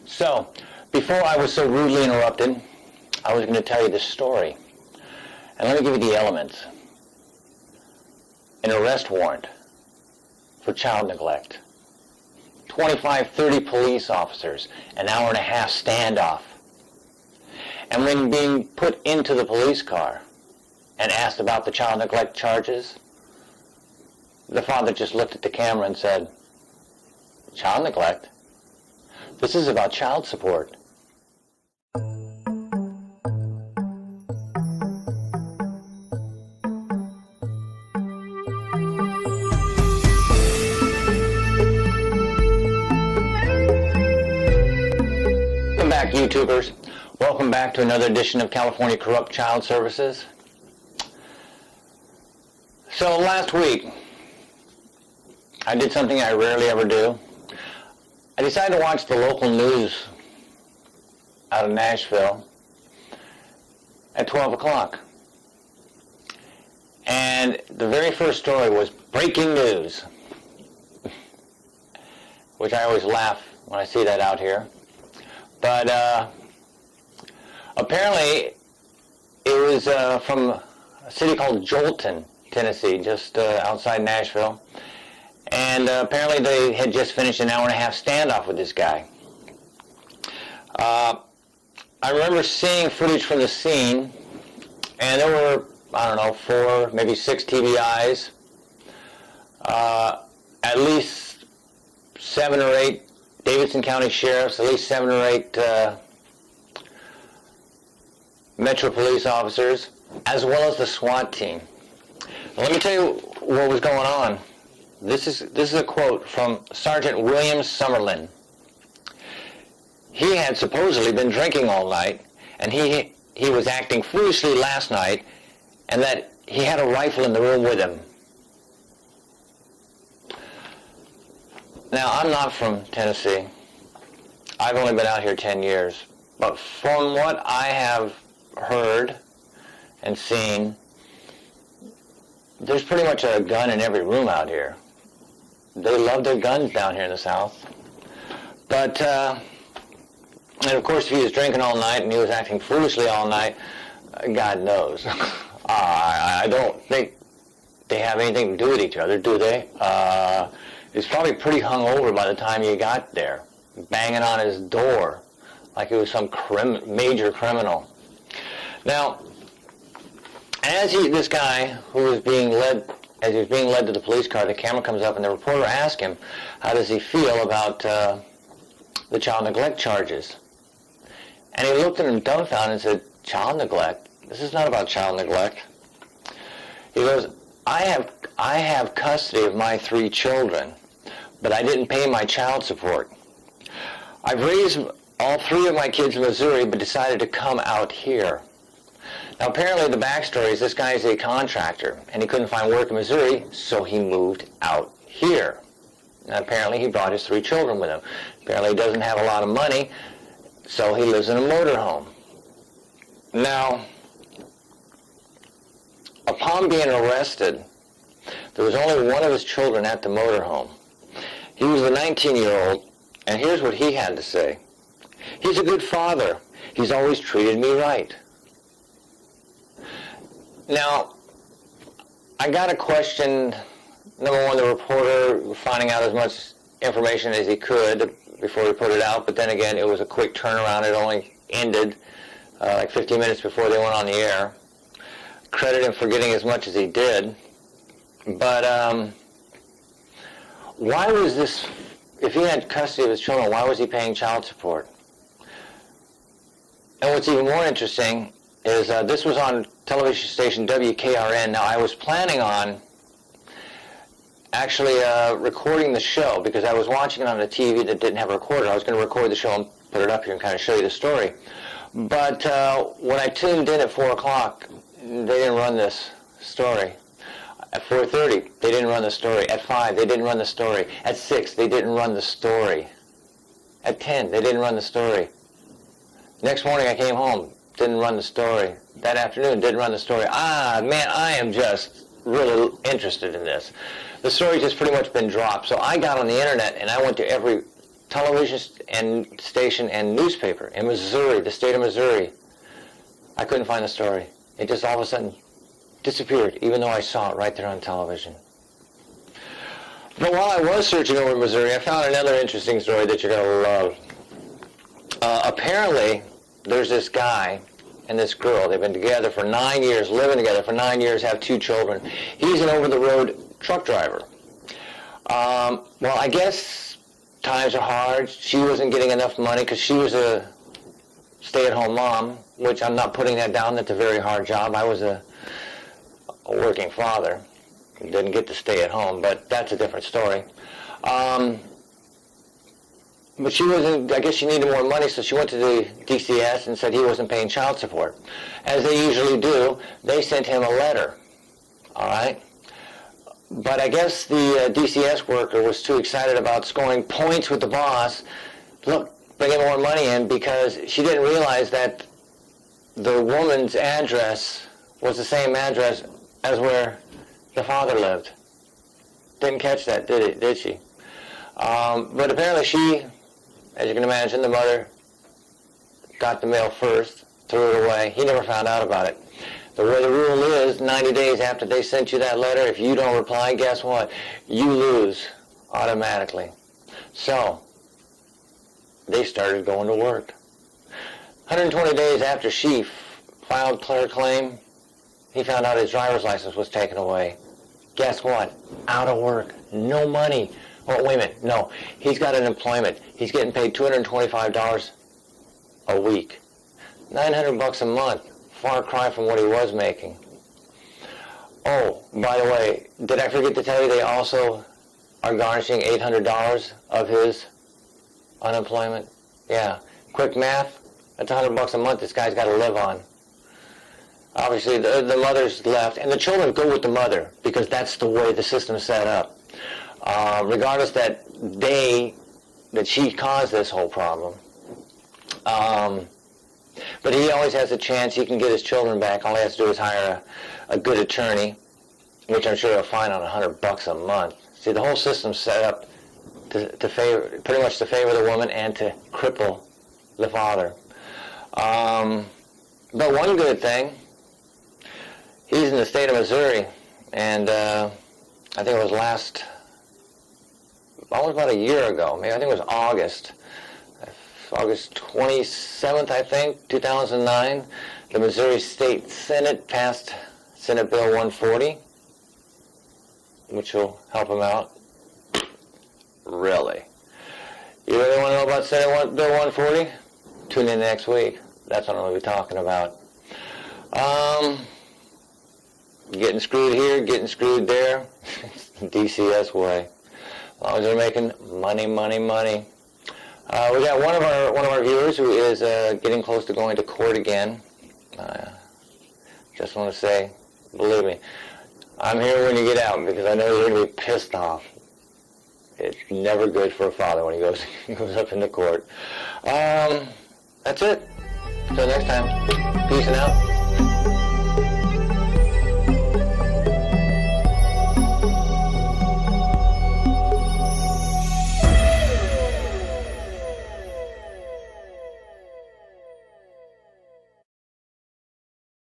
So, before I was so rudely interrupted, I was going to tell you this story. And let me give you the elements. An arrest warrant for child neglect. 25, 30 police officers, an hour and a half standoff. And when being put into the police car and asked about the child neglect charges, the father just looked at the camera and said, "Child neglect? This is about child support." Welcome back, YouTubers. Welcome back to another edition of California Corrupt Child Services. So last week, I did something I rarely ever do. I decided to watch the local news out of Nashville at 12 o'clock. And the very first story was breaking news, which I always laugh when I see that out here. But apparently it was from a city called Jolton, Tennessee, just outside Nashville. And apparently they had just finished an hour and a half standoff with this guy. I remember seeing footage from the scene, and there were, I don't know, 4, maybe 6 TBIs, at least 7 or 8 Davidson County sheriffs, at least 7 or 8 Metro police officers, as well as the SWAT team. Now, let me tell you what was going on. This is a quote from Sergeant William Summerlin. He had supposedly been drinking all night, and he was acting foolishly last night, and that he had a rifle in the room with him. Now, I'm not from Tennessee. I've only been out here 10 years. But from what I have heard and seen, there's pretty much a gun in every room out here. They love their guns down here in the South. But, and of course, if he was drinking all night and he was acting foolishly all night, God knows. I don't think they have anything to do with each other, do they? He's probably pretty hungover by the time you got there, banging on his door like he was some major criminal. Now, as this guy who was being led, as he was being led to the police car, the camera comes up and the reporter asks him, how does he feel about the child neglect charges? And he looked at him dumbfounded and said, "Child neglect? This is not about child neglect." He goes, I have custody of my 3 children, but I didn't pay my child support. I've raised all 3 of my kids in Missouri, but decided to come out here. Now, apparently the backstory is this guy is a contractor, and he couldn't find work in Missouri, so he moved out here. And apparently he brought his 3 children with him. Apparently he doesn't have a lot of money, so he lives in a motorhome. Now, upon being arrested, there was only one of his children at the motorhome. He was a 19-year-old, and here's what he had to say. "He's a good father. He's always treated me right." Now, I got to question, number one, the reporter finding out as much information as he could before he put it out, but then again, it was a quick turnaround. It only ended like 15 minutes before they went on the air. Credit him for getting as much as he did. But why was this, if he had custody of his children, why was he paying child support? And what's even more interesting is this was on television station WKRN. Now, I was planning on actually recording the show because I was watching it on a TV that didn't have a recorder. I was going to record the show and put it up here and kind of show you the story. But when I tuned in at 4 o'clock, they didn't run this story. At 4:30, they didn't run the story. At 5, they didn't run the story. At 6, they didn't run the story. At 10, they didn't run the story. Next morning, I came home, didn't run the story. That afternoon, didn't run the story. Man, I am just really interested in this. The story's just pretty much been dropped. So I got on the internet and I went to every television and station and newspaper in Missouri, the state of Missouri. I couldn't find the story. It just all of a sudden disappeared, even though I saw it right there on television. But while I was searching over Missouri, I found another interesting story that you're going to love. Apparently, there's this guy and this girl. They've been together for 9 years, living together for 9 years, have 2 children. He's an over-the-road truck driver. Well, I guess times are hard. She wasn't getting enough money because she was a stay-at-home mom, which I'm not putting that down. That's a very hard job. I was a working father. Didn't get to stay at home, but that's a different story. But she wasn't, I guess she needed more money, so she went to the DCS and said he wasn't paying child support. As they usually do, they sent him a letter, all right? But I guess the DCS worker was too excited about scoring points with the boss, look, bringing more money in, because she didn't realize that the woman's address was the same address as where the father lived. Didn't catch that, did she? But apparently she, as you can imagine, the mother got the mail first, threw it away. He never found out about it. The way the rule is, 90 days after they sent you that letter, if you don't reply, guess what? You lose automatically. So, they started going to work. 120 days after she filed her claim, he found out his driver's license was taken away. Guess what? Out of work. No money. Oh, wait a minute. No. He's got an employment. He's getting paid $225 a week. $900 a month. Far cry from what he was making. Oh, by the way, did I forget to tell you they also are garnishing $800 of his unemployment? Yeah. Quick math. That's $100 a month this guy's got to live on. Obviously, the mother's left, and the children go with the mother because that's the way the system's set up. Regardless that she caused this whole problem. But he always has a chance. He can get his children back. All he has to do is hire a good attorney, which I'm sure he'll find on $100 a month. See, the whole system's set up to favor, pretty much to favor the woman and to cripple the father. But one good thing, he's in the state of Missouri, and I think it was almost about a year ago. Maybe I think it was August 27th, I think, 2009. The Missouri State Senate passed Senate Bill 140, which will help him out. Really? You really want to know about Senate Bill 140? Tune in next week. That's what I'm going to be talking about. Getting screwed here, getting screwed there. DCS way. As long as they're making money, money, money. We got one of our viewers who is getting close to going to court again. Just want to say, believe me, I'm here when you get out because I know you're going to be pissed off. It's never good for a father when he goes up into court. That's it. Until next time, peace and out.